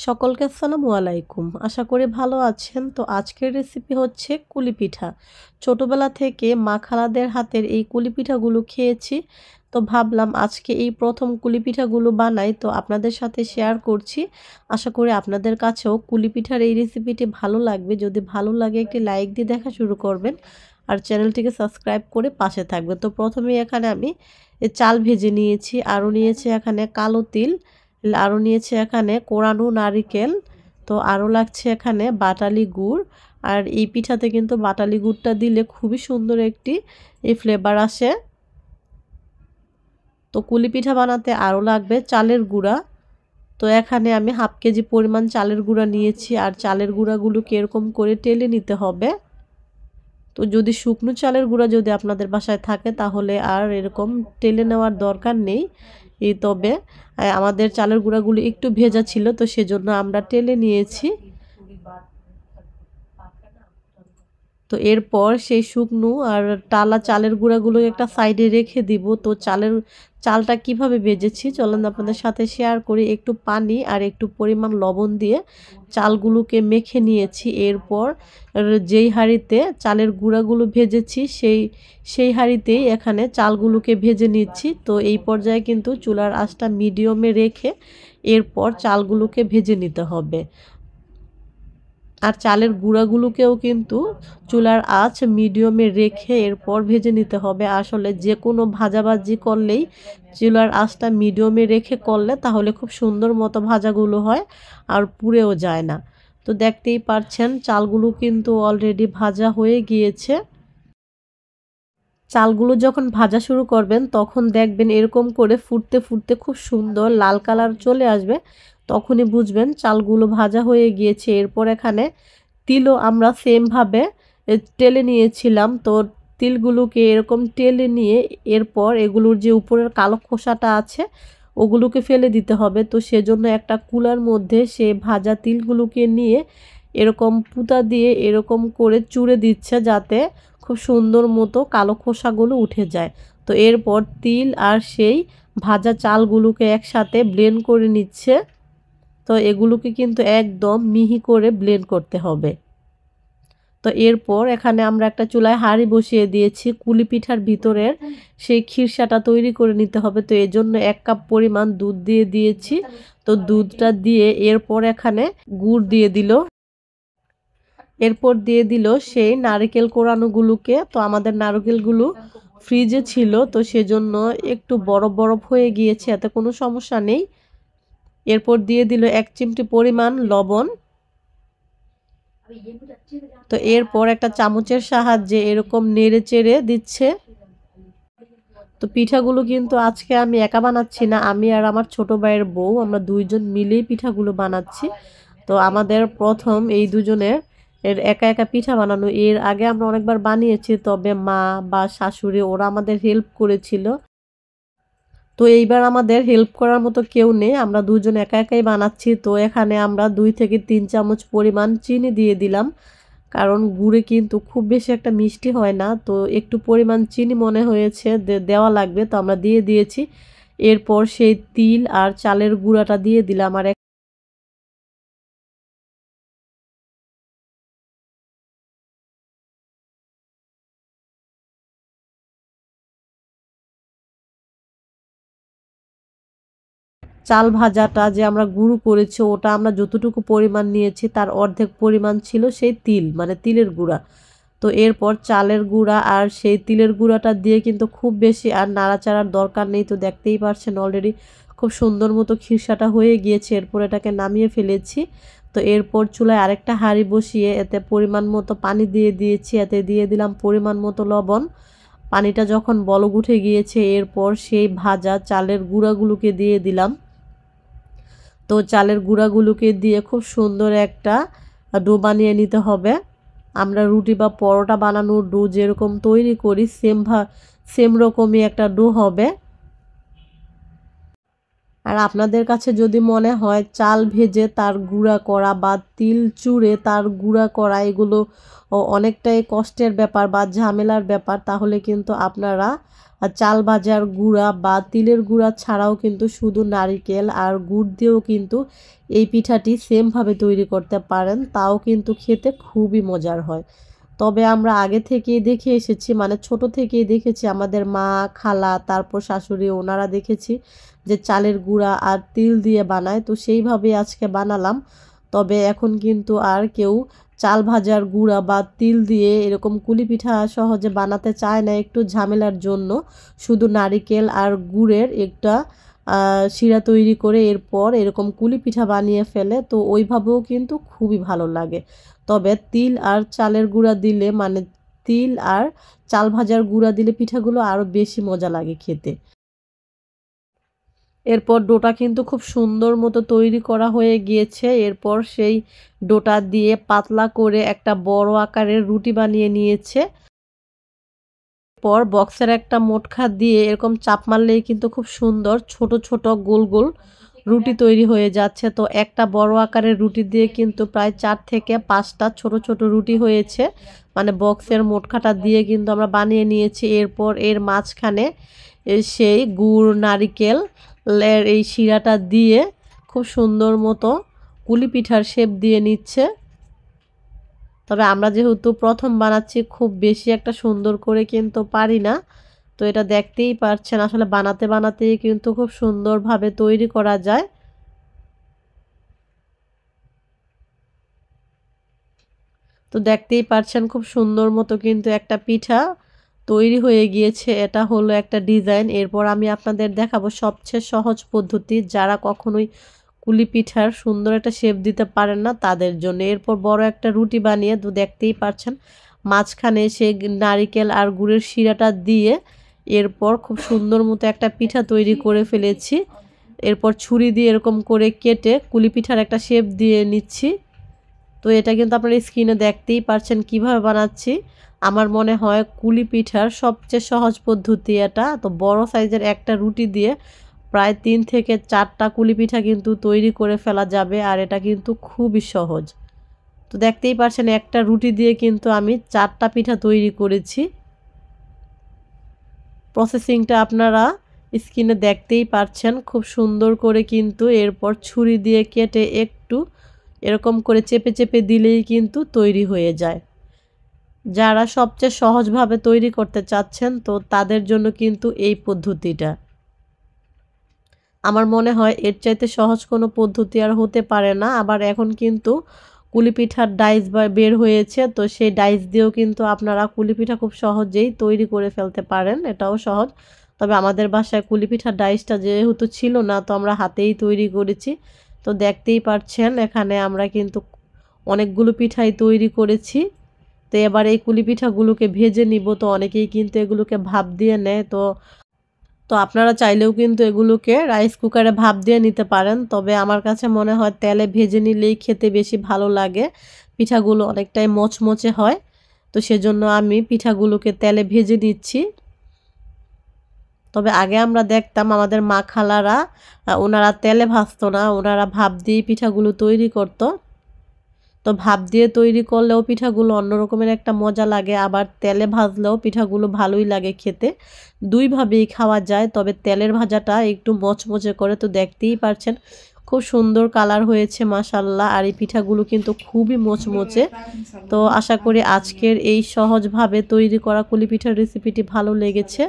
সকলকে আসসালামু আলাইকুম। আশা করি ভালো আছেন। তো আজকের রেসিপি হচ্ছে কুলি পিঠা। ছোটবেলা থেকে মা খালাদের হাতের এই কুলি পিঠাগুলো খেয়েছি। তো ভাবলাম আজকে এই প্রথম কুলি পিঠাগুলো বানাই, তো আপনাদের সাথে শেয়ার করছি। আশা করি আপনাদের কাছেও কুলি পিঠার এই রেসিপিটি ভালো লাগবে। যদি ভালো লাগে একটি লাইক দিয়ে দেখা শুরু করবেন আর চ্যানেলটিকে সাবস্ক্রাইব করে পাশে থাকবেন। তো প্রথমেই এখানে আমি চাল ভেজে নিয়েছি, আরও নিয়েছি এখানে কালো তিল, আরও নিয়েছি এখানে কোরানো নারিকেল, তো আরও লাগছে এখানে বাটালি গুড়। আর এই পিঠাতে কিন্তু বাটালি গুড়টা দিলে খুবই সুন্দর একটি ফ্লেভার আসে। তো কুলি পিঠা বানাতে আরও লাগবে চালের গুঁড়া। তো এখানে আমি হাফ কেজি পরিমাণ চালের গুঁড়া নিয়েছি, আর চালের গুঁড়াগুলোকে এরকম করে টেলে নিতে হবে। তো যদি শুকনো চালের গুঁড়া যদি আপনাদের বাসায় থাকে তাহলে আর এরকম টেলে নেওয়ার দরকার নেই। তবে আমাদের চালের গুঁড়াগুলি একটু ভেজা ছিল, তো সেজন্য আমরা টেলে নিয়েছি। তো এরপর সেই শুকনো আর টালা চালের গুঁড়াগুলো একটা সাইডে রেখে দিব। তো চালটা কিভাবে ভেজেছি চলেন আপনাদের সাথে শেয়ার করি। একটু পানি আর একটু পরিমাণ লবণ দিয়ে চালগুলোকে মেখে নিয়েছি। এরপর যেই হাঁড়িতে চালের গুঁড়াগুলো ভেজেছি সেই হাঁড়িতেই এখানে চালগুলোকে ভেজে নিচ্ছি। তো এই পর্যায়ে কিন্তু চুলার আঁচটা মিডিয়ামে রেখে এরপর চালগুলোকে ভেজে নিতে হবে। আর চালের গুঁড়াগুলোকেও কিন্তু চুলার আঁচ মিডিয়ামে রেখে এরপর ভেজে নিতে হবে। আসলে যে কোনো ভাজাভাজি করলেই চুলার আঁচটা মিডিয়ামে রেখে করলে তাহলে খুব সুন্দর মতো ভাজাগুলো হয় আর পুড়েও যায় না। তো দেখতেই পাচ্ছেন চালগুলো কিন্তু অলরেডি ভাজা হয়ে গিয়েছে। চালগুলো যখন ভাজা শুরু করবেন তখন দেখবেন এরকম করে ফুটতে ফুটতে খুব সুন্দর লাল কালার চলে আসবে, তখনই বুঝবেন চালগুলো ভাজা হয়ে গিয়েছে। এরপর এখানে তিলও আমরা সেমভাবে টেলে নিয়েছিলাম। তো তিলগুলোকে এরকম টেলে নিয়ে এরপর এগুলোর যে উপরের কালো খোসাটা আছে ওগুলোকে ফেলে দিতে হবে। তো সেজন্য একটা কুলার মধ্যে সে ভাজা তিলগুলোকে নিয়ে এরকম পুঁতা দিয়ে এরকম করে চুড়ে দিচ্ছে যাতে খুব সুন্দর মতো কালো খোসাগুলো উঠে যায়। তো এরপর তিল আর সেই ভাজা চালগুলোকে একসাথে ব্লেন্ড করে নিচ্ছে। তো এগুলোকে কিন্তু একদম মিহি করে ব্লেন্ড করতে হবে। তো এরপর এখানে আমরা একটা চুলায় হাঁড়ি বসিয়ে দিয়েছি। কুলি পিঠার ভিতরের সেই খিরসাটা তৈরি করে নিতে হবে। তো এর জন্য 1 কাপ পরিমাণ দুধ দিয়ে দিয়েছি। তো দুধটা দিয়ে এরপর এখানে গুড় দিয়ে দিল। এরপর দিয়ে দিল সেই নারকেল কোরানোগুলোকে। তো আমাদের নারকেলগুলো ফ্রিজে ছিল, তো সেজন্য একটু বরফ বরফ হয়ে গিয়েছে, এতে কোনো সমস্যা নেই। এরপর দিয়ে দিল 1 চিমটি পরিমাণ লবণ। তো এরপর একটা চামচের সাহায্যে এরকম নেড়ে চেড়ে দিচ্ছে। তো পিঠাগুলো কিন্তু আজকে আমি একা বানাচ্ছি না, আমি আর আমার ছোট ভাইয়ের বউ আমরা দুইজন মিলেই পিঠাগুলো বানাচ্ছি। তো আমাদের প্রথম এই দুজনের একা একা পিঠা বানানো। এর আগে আমরা অনেকবার বানিয়েছি, তবে মা বা শাশুড়ি ওরা আমাদের হেল্প করেছিল। তো এইবার আমাদের হেল্প করার মতো কেউ নেই, আমরা দুজন একা একাই বানাচ্ছি। তো এখানে আমরা 2 থেকে 3 চামচ পরিমাণ চিনি দিয়ে দিলাম, কারণ গুড়ে কিন্তু খুব বেশি একটা মিষ্টি হয় না। তো একটু পরিমাণ চিনি মনে হয়েছে দেওয়া লাগবে, তো আমরা দিয়ে দিয়েছি। এরপর সেই তিল আর চালের গুঁড়াটা দিয়ে দিলাম। আর চাল ভাজাটা যে আমরা গুঁড়ো করেছি ওটা আমরা যতটুকু পরিমাণ নিয়েছি তার অর্ধেক পরিমাণ ছিল সেই তিল, মানে তিলের গুঁড়া। তো এরপর চালের গুঁড়া আর সেই তিলের গুঁড়াটা দিয়ে কিন্তু খুব বেশি আর নাড়াচাড়ার দরকার নেই। তো দেখতেই পারছেন অলরেডি খুব সুন্দর মতো খিরসাটা হয়ে গিয়েছে। এরপর এটাকে নামিয়ে ফেলেছি। তো এরপর চুলায় আরেকটা হাঁড়ি বসিয়ে এতে পরিমাণ মতো পানি দিয়ে দিয়েছি, এতে দিয়ে দিলাম পরিমাণ মতো লবণ। পানিটা যখন বলক উঠে গিয়েছে এরপর সেই ভাজা চালের গুঁড়াগুলোকে দিয়ে দিলাম। তো চালের গুঁড়াগুলোকে দিয়ে খুব সুন্দর একটা ডো বানিয়ে নিতে হবে। আমরা রুটি বা পরোটা বানানোর ডো যেরকম তৈরি করি সেম রকমই একটা ডো হবে। আর আপনাদের কাছে যদি মনে হয় চাল ভেজে তার গুঁড়া করা বা তিল চুড়ে তার গুঁড়া করা এগুলো অনেকটাই কষ্টের ব্যাপার বা ঝামেলার ব্যাপার, তাহলে কিন্তু আপনারা চাল ভাজার গুঁড়া বা তিলের গুঁড়া ছাড়াও কিন্তু শুধু নারিকেল আর গুড় দিয়েও কিন্তু এই পিঠাটি সেমভাবে তৈরি করতে পারেন, তাও কিন্তু খেতে খুবই মজার হয়। তবে আমরা আগে থেকেই দেখে এসেছি, মানে ছোট থেকেই দেখেছি আমাদের মা, খালা, তারপর শাশুড়ি, ওনারা দেখেছি যে চালের গুঁড়া আর তিল দিয়ে বানায়, তো সেইভাবেই আজকে বানালাম। তবে এখন কিন্তু আর কেউ চাল ভাজার গুঁড়া বা তিল দিয়ে এরকম কুলি পিঠা সহজে বানাতে চায় না, একটু ঝামেলার জন্য। শুধু নারিকেল আর গুড়ের একটা শিরা তৈরি করে এরপর এরকম কুলি পিঠা বানিয়ে ফেলে, তো ওইভাবেও কিন্তু খুবই ভালো লাগে। তবে তিল আর চালের গুঁড়া দিলে, মানে তিল আর চাল ভাজার গুঁড়া দিলে পিঠাগুলো আরও বেশি মজা লাগে খেতে। এরপর ডোটা কিন্তু খুব সুন্দর মতো তৈরি করা হয়ে গিয়েছে। এরপর সেই ডোটা দিয়ে পাতলা করে একটা বড় আকারের রুটি বানিয়ে নিয়েছে। পর বক্সের একটা মোটখা দিয়ে এরকম চাপ মারলেই কিন্তু খুব সুন্দর ছোট ছোট গোল গোল রুটি তৈরি হয়ে যাচ্ছে। তো একটা বড় আকারের রুটি দিয়ে কিন্তু প্রায় 4 থেকে 5টা ছোট ছোট রুটি হয়েছে, মানে বক্সের মোটখাটা দিয়ে কিন্তু আমরা বানিয়ে নিয়েছি। এরপর এর মাঝখানে সেই গুড় নারিকেল এই শিরাটা দিয়ে খুব সুন্দর মতো কুলি পিঠার শেপ দিয়ে নিচ্ছে। তবে আমরা যেহেতু প্রথম বানাচ্ছি, খুব বেশি একটা সুন্দর করে কিন্তু পারি না, তো এটা দেখতেই পারছেন আসলে বানাতে বানাতেই কিন্তু খুব সুন্দরভাবে তৈরি করা যায়। তো দেখতেই পারছেন খুব সুন্দর মতো কিন্তু একটা পিঠা তৈরি হয়ে গিয়েছে। এটা হলো একটা ডিজাইন। এরপর আমি আপনাদের দেখাবো সবচেয়ে সহজ পদ্ধতি, যারা কখনোই কুলি পিঠার সুন্দর একটা শেপ দিতে পারেন না তাদের জন্য। এরপর বড় একটা রুটি বানিয়ে, তো দেখতেই পারছেন মাঝখানে সেই নারিকেল আর গুড়ের শিরাটা দিয়ে এরপর খুব সুন্দর মতো একটা পিঠা তৈরি করে ফেলেছি। এরপর ছুরি দিয়ে এরকম করে কেটে কুলি পিঠার একটা শেপ দিয়ে নিচ্ছি। তো এটা কিন্তু আপনারা স্ক্রিনে দেখতেই পারছেন কিভাবে বানাচ্ছি। আমার মনে হয় কুলি পিঠার সবচেয়ে সহজ পদ্ধতি এটা। তো বড় সাইজের একটা রুটি দিয়ে প্রায় 3 থেকে 4টা কুলি পিঠা কিন্তু তৈরি করে ফেলা যাবে, আর এটা কিন্তু খুবই সহজ। তো দেখতেই পারছেন একটা রুটি দিয়ে কিন্তু আমি 4টা পিঠা তৈরি করেছি। প্রসেসিংটা আপনারা স্ক্রিনে দেখতেই পারছেন খুব সুন্দর করে কিন্তু। এরপর ছুরি দিয়ে কেটে একটু এরকম করে চেপে চেপে দিলেই কিন্তু তৈরি হয়ে যায়। যারা সবচেয়ে সহজভাবে তৈরি করতে চাচ্ছেন, তো তাদের জন্য কিন্তু এই পদ্ধতিটা। আমার মনে হয় এর চাইতে সহজ কোনো পদ্ধতি আর হতে পারে না। আবার এখন কিন্তু কুলি পিঠার ডাইস বের হয়েছে, তো সেই ডাইস দিয়েও কিন্তু আপনারা কুলি পিঠা খুব সহজেই তৈরি করে ফেলতে পারেন, এটাও সহজ। তবে আমাদের বাসায় কুলি পিঠার ডাইসটা যেহেতু ছিল না, তো আমরা হাতেই তৈরি করেছি। তো দেখতেই পাচ্ছেন এখানে আমরা কিন্তু অনেকগুলো পিঠাই তৈরি করেছি। তো এবার এই কুলি পিঠাগুলোকে ভেজে নিব। তো অনেকেই কিন্তু এগুলোকে ভাপ দিয়ে নেয়, তো তো আপনারা চাইলেও কিন্তু এগুলোকে রাইস কুকারে ভাপ দিয়ে নিতে পারেন। তবে আমার কাছে মনে হয় তেলে ভেজে নিলেই খেতে বেশি ভালো লাগে, পিঠাগুলো অনেকটাই মচমচে হয়। তো সেজন্য আমি পিঠাগুলোকে তেলে ভেজে নিচ্ছি। তবে আগে আমরা দেখতাম আমাদের মা খালারা ওনারা তেলে ভাজতো না, ওনারা ভাপ দিয়ে পিঠাগুলো তৈরি করতো। তো ভাপ দিয়ে তৈরি করলেও পিঠাগুলো অন্যরকমের একটা মজা লাগে, আবার তেলে ভাজলেও পিঠাগুলো ভালোই লাগে খেতে। দুইভাবেই খাওয়া যায়, তবে তেলের ভাজাটা একটু মচমচে করে। তো দেখতেই পারছেন খুব সুন্দর কালার হয়েছে মাশাল্লাহ, আর এই পিঠাগুলো কিন্তু খুবই মচমচে। তো আশা করি আজকের এই সহজভাবে তৈরি করা কুলি পিঠার রেসিপিটি ভালো লেগেছে।